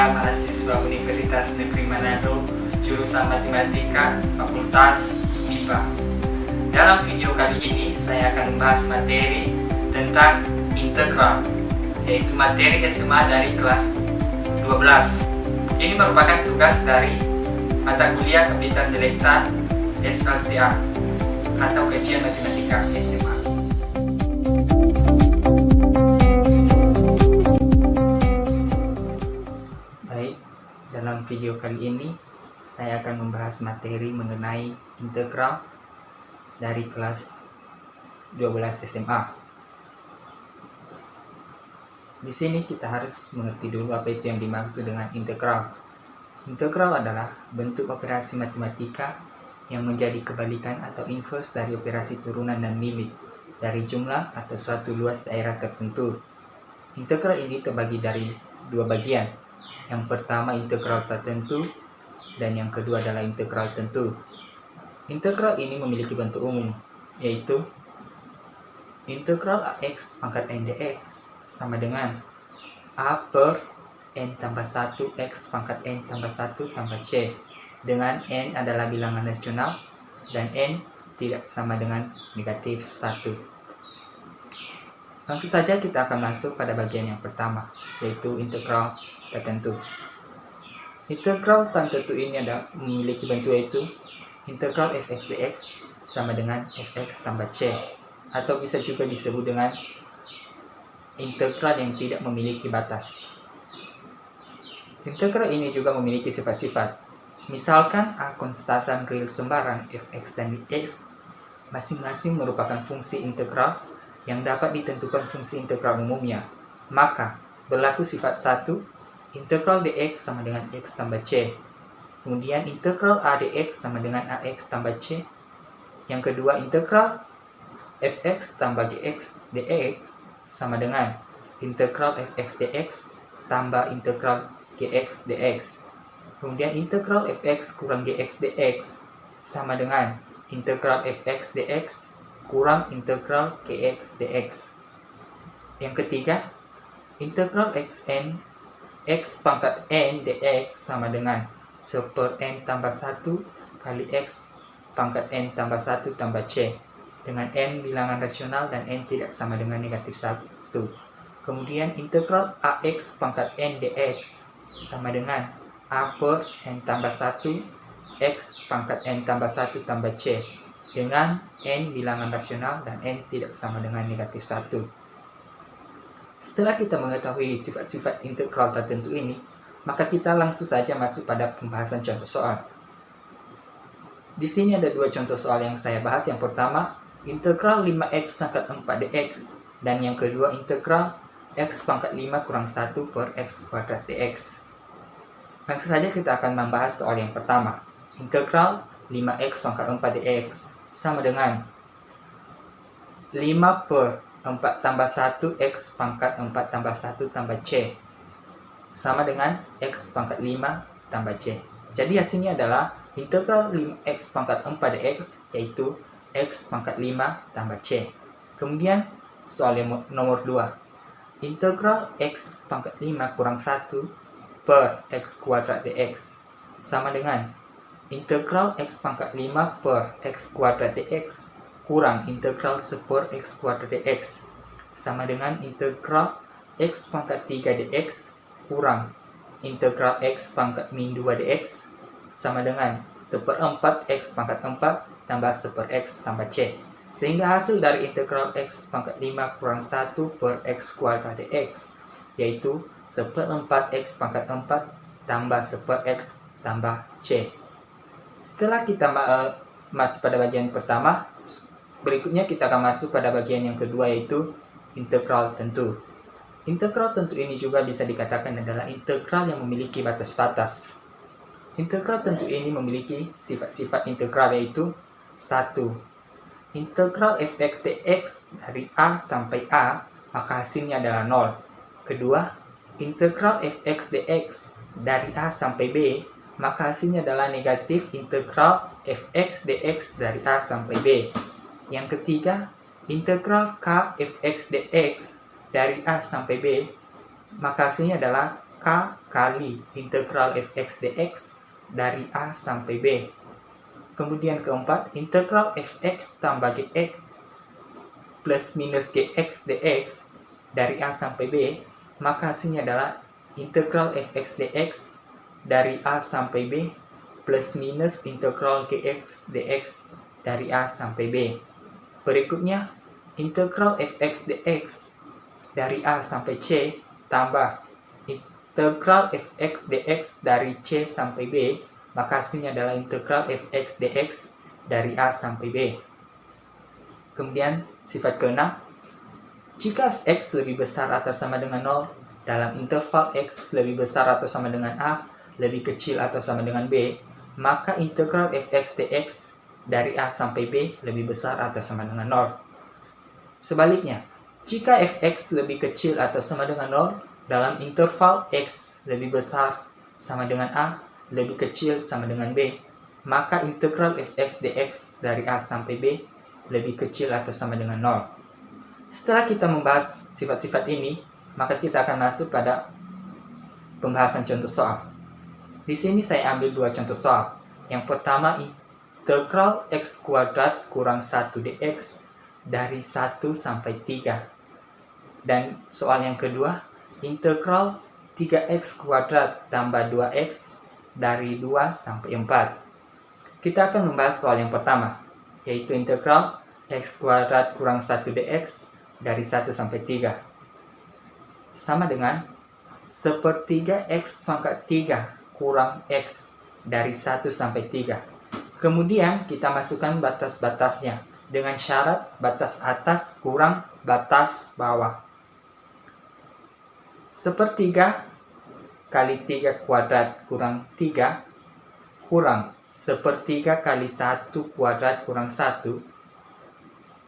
Saya mahasiswa Universitas Negeri Manado, jurusan Matematika, Fakultas MIPA. Dalam video kali ini, saya akan membahas materi tentang integral, yaitu materi SMA dari kelas 12. Ini merupakan tugas dari mata kuliah Kapita Selekta SLTA atau Kajian Matematika SMA. Baik, dalam video kali ini saya akan membahas materi mengenai integral dari kelas 12 SMA. Di sini kita harus mengerti dulu apa itu yang dimaksud dengan integral. Integral adalah bentuk operasi matematika yang menjadi kebalikan atau inverse dari operasi turunan dan limit dari jumlah atau suatu luas daerah tertentu. Integral ini terbagi dari dua bagian. Yang pertama integral tertentu dan yang kedua adalah integral tentu. Integral ini memiliki bentuk umum, yaitu integral AX pangkat N dx sama dengan A per N tambah 1 X pangkat N tambah 1 tambah C, dengan N adalah bilangan rasional dan N tidak sama dengan negatif 1. Langsung saja kita akan masuk pada bagian yang pertama, yaitu integral tertentu. Integral tertentu ini ada memiliki bentuk yaitu integral fx dx sama dengan fx tambah c, atau bisa juga disebut dengan integral yang tidak memiliki batas. Integral ini juga memiliki sifat-sifat. Misalkan A konstatan real sembarang fx dan dx masing-masing merupakan fungsi integral yang dapat ditentukan fungsi integral umumnya. Maka berlaku sifat 1, integral dx sama dengan x tambah c. Kemudian integral a dx sama dengan ax tambah c. Yang kedua integral fx tambah gx dx sama dengan integral fx dx tambah integral gx dx. Kemudian integral fx kurang gx dx sama dengan integral fx dx kurang integral gx dx. Yang ketiga, integral xn x pangkat n dx sama dengan 1 per n tambah 1 kali x pangkat n tambah 1 tambah c, dengan n bilangan rasional dan n tidak sama dengan negatif 1. Kemudian integral ax pangkat n dx sama dengan a per n tambah 1 x pangkat n tambah 1 tambah c, dengan n bilangan rasional dan n tidak sama dengan negatif 1. Setelah kita mengetahui sifat-sifat integral tertentu ini, maka kita langsung saja masuk pada pembahasan contoh soal. Di sini ada dua contoh soal yang saya bahas. Yang pertama, integral 5x pangkat 4 dx, dan yang kedua integral x pangkat 5 kurang 1 per x kuadrat dx. Langsung saja kita akan membahas soal yang pertama. Integral 5x pangkat 4 dx sama dengan 5 per 4 tambah 1 x pangkat 4 tambah 1 tambah c, sama dengan x pangkat 5 tambah c. Jadi hasilnya adalah integral 5x pangkat 4 dx, yaitu x pangkat 5 tambah c. Kemudian soal yang nomor 2. Integral x pangkat 5 kurang 1 per x kuadrat dx sama dengan integral x pangkat 5 per x kuadrat dx kurang integral 1 per x kuadrat dx sama dengan integral x pangkat 3 dx kurang integral x pangkat min 2 dx sama dengan 1 per 4 x pangkat 4 tambah 1 per x tambah c. Sehingga hasil dari integral x pangkat 5 kurang 1 per x kuadrat dx yaitu 1 per 4 x pangkat 4 tambah 1 per x tambah c. Setelah kita masuk pada bagian pertama, berikutnya kita akan masuk pada bagian yang kedua, yaitu integral tentu. Integral tentu ini juga bisa dikatakan adalah integral yang memiliki batas-batas. Integral tentu ini memiliki sifat-sifat integral, yaitu 1. Integral fx dx dari a sampai a, maka hasilnya adalah 0. Kedua, integral fx dx dari a sampai b, maka hasilnya adalah negatif integral fx dx dari a sampai b. Yang ketiga, integral k fx dx dari a sampai b, maka hasilnya adalah K kali integral fx dx dari A sampai B. Kemudian keempat, integral fx tambah gx plus minus gx dx dari A sampai B, maka hasilnya adalah integral fx dx dari A sampai B plus minus integral gx dx dari A sampai B. Berikutnya, integral fx dx dari A sampai C tambah integral fx dx dari C sampai B, maka hasilnya adalah integral fx dx dari A sampai B. Kemudian sifat keenam, jika fx lebih besar atau sama dengan 0 dalam interval x lebih besar atau sama dengan A, lebih kecil atau sama dengan B, maka integral fx dx dari A sampai B lebih besar atau sama dengan 0. Sebaliknya, jika fx lebih kecil atau sama dengan 0 dalam interval x lebih besar sama dengan A, lebih kecil sama dengan B, maka integral fx dx dari A sampai B lebih kecil atau sama dengan 0. Setelah kita membahas sifat-sifat ini, maka kita akan masuk pada pembahasan contoh soal. Di sini saya ambil dua contoh soal. Yang pertama, integral x kuadrat kurang 1 dx dari 1 sampai 3. Dan soal yang kedua, integral 3x kuadrat tambah 2x dari 2 sampai 4. Kita akan membahas soal yang pertama, yaitu integral x kuadrat kurang 1 dx dari 1 sampai 3. Sama dengan sepertiga x pangkat 3 kurang x dari 1 sampai 3. Kemudian kita masukkan batas-batasnya dengan syarat batas atas kurang batas bawah. Sepertiga kali 3 kuadrat kurang 3 kurang sepertiga kali 1 kuadrat kurang 1.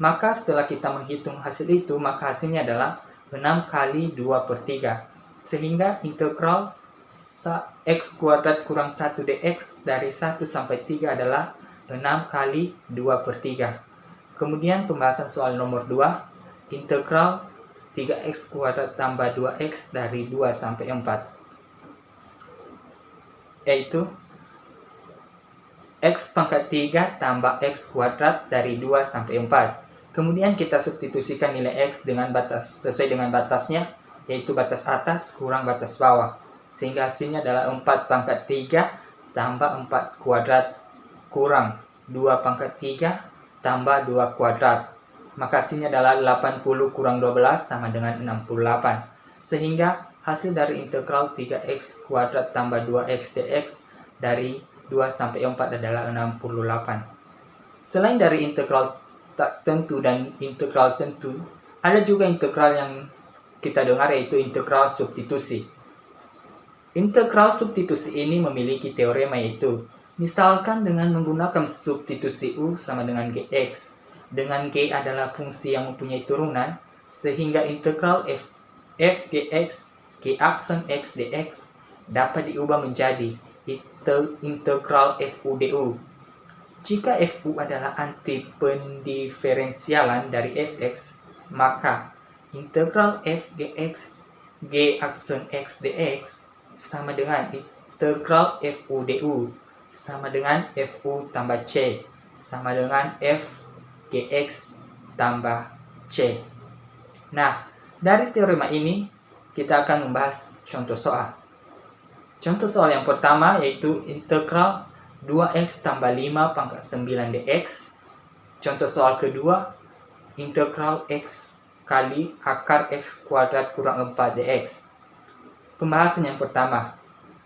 Maka setelah kita menghitung hasil itu, maka hasilnya adalah 6 kali 2 per 3. Sehingga integral x kuadrat kurang 1 dx dari 1 sampai 3 adalah 6 kali 2 per 3. Kemudian pembahasan soal nomor 2, integral 3x kuadrat tambah 2x dari 2 sampai 4. Yaitu x pangkat 3 tambah x kuadrat dari 2 sampai 4. Kemudian kita substitusikan nilai x dengan batas sesuai dengan batasnya, yaitu batas atas kurang batas bawah. Sehingga hasilnya adalah 4 pangkat 3 tambah 4 kuadrat kurang 2 pangkat 3 tambah 2 kuadrat. Maka hasilnya adalah 80 kurang 12 sama dengan 68. Sehingga hasil dari integral 3x kuadrat tambah 2x dx dari 2 sampai 4 adalah 68. Selain dari integral tak tentu dan integral tentu, ada juga integral yang kita dengar, yaitu integral substitusi. Integral substitusi ini memiliki teorema, yaitu misalkan dengan menggunakan substitusi U sama dengan Gx, dengan G adalah fungsi yang mempunyai turunan, sehingga integral f Gx, G aksen x dx dapat diubah menjadi integral fu du. Jika fu adalah antipendiferensialan dari fx, maka integral f Gx, G aksen x dx sama dengan integral fu du sama dengan fu tambah c sama dengan f Gx tambah c. Nah, dari teorema ini kita akan membahas contoh soal. Contoh soal yang pertama yaitu integral 2x tambah 5 pangkat 9 dx. Contoh soal kedua, integral x kali akar x kuadrat kurang 4 dx. Pembahasan yang pertama,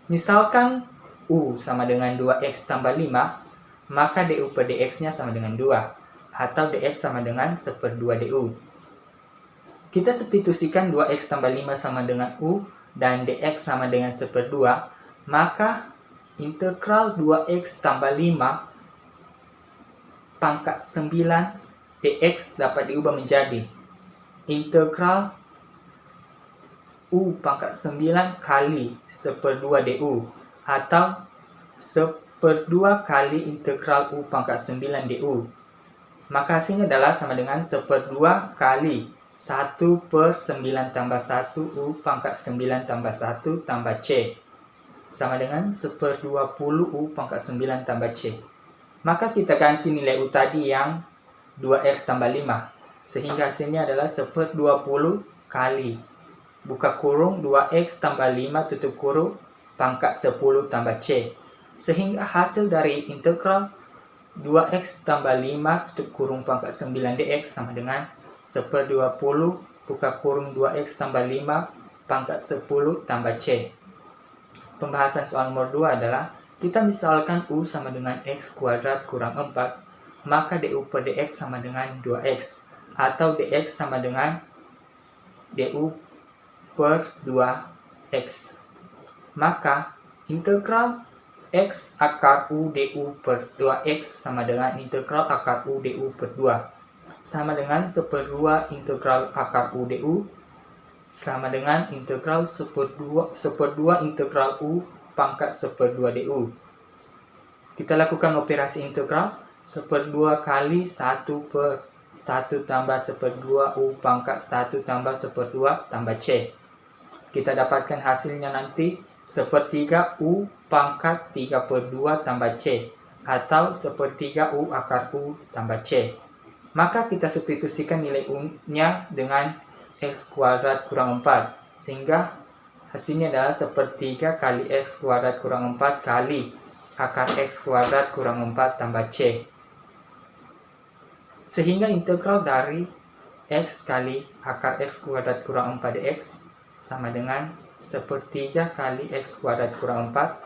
misalkan u sama dengan 2x tambah 5, maka du per dx-nya sama dengan 2. Atau dx sama dengan 1/2 du. Kita substitusikan 2x tambah 5 sama dengan u dan dx sama dengan 1/2, maka integral 2x tambah 5 pangkat 9 dx dapat diubah menjadi integral u pangkat 9 kali 1/2 du atau 1/2 kali integral u pangkat 9 du. Maka hasilnya adalah sama dengan 1/2 kali 1/9 tambah 1 U pangkat 9 tambah 1 tambah C. Sama dengan 1/20 U pangkat 9 tambah C. Maka kita ganti nilai U tadi yang 2X tambah 5. Sehingga hasilnya adalah 1/20 kali buka kurung 2X tambah 5 tutup kurung pangkat 10 tambah C. Sehingga hasil dari integral 2X tambah 5 tutup kurung pangkat 9 dx sama dengan 1/20 buka kurung 2X tambah 5 pangkat 10 tambah C. Pembahasan soal nomor 2 adalah kita misalkan U sama dengan X kuadrat kurang 4, maka du per dx sama dengan 2X, atau dx sama dengan du per 2X. Maka integral X akar U du per 2X sama dengan integral akar U du per 2, sama dengan 1/2 integral akar U du, sama dengan integral 1/2 integral U pangkat 1/2 du. Kita lakukan operasi integral 1/2 kali 1/1 tambah 1/2 U pangkat 1 tambah 1/2 tambah C. Kita dapatkan hasilnya nanti 1/3 U pangkat 3/2 tambah C, atau 1/3 U akar U tambah C. Maka kita substitusikan nilai U-nya dengan X kuadrat kurang 4, sehingga hasilnya adalah 1/3 kali X kuadrat kurang 4 kali akar X kuadrat kurang 4 tambah C. Sehingga integral dari X kali akar X kuadrat kurang 4 dx sama dengan 1/3 kali X kuadrat kurang 4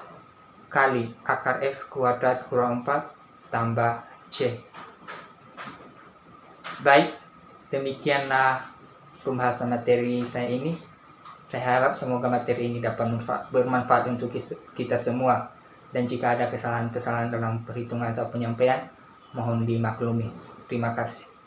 kali akar X kuadrat kurang 4 tambah C. Baik, demikianlah pembahasan materi saya ini. Saya harap semoga materi ini dapat bermanfaat untuk kita semua. Dan jika ada kesalahan-kesalahan dalam perhitungan atau penyampaian, mohon dimaklumi. Terima kasih.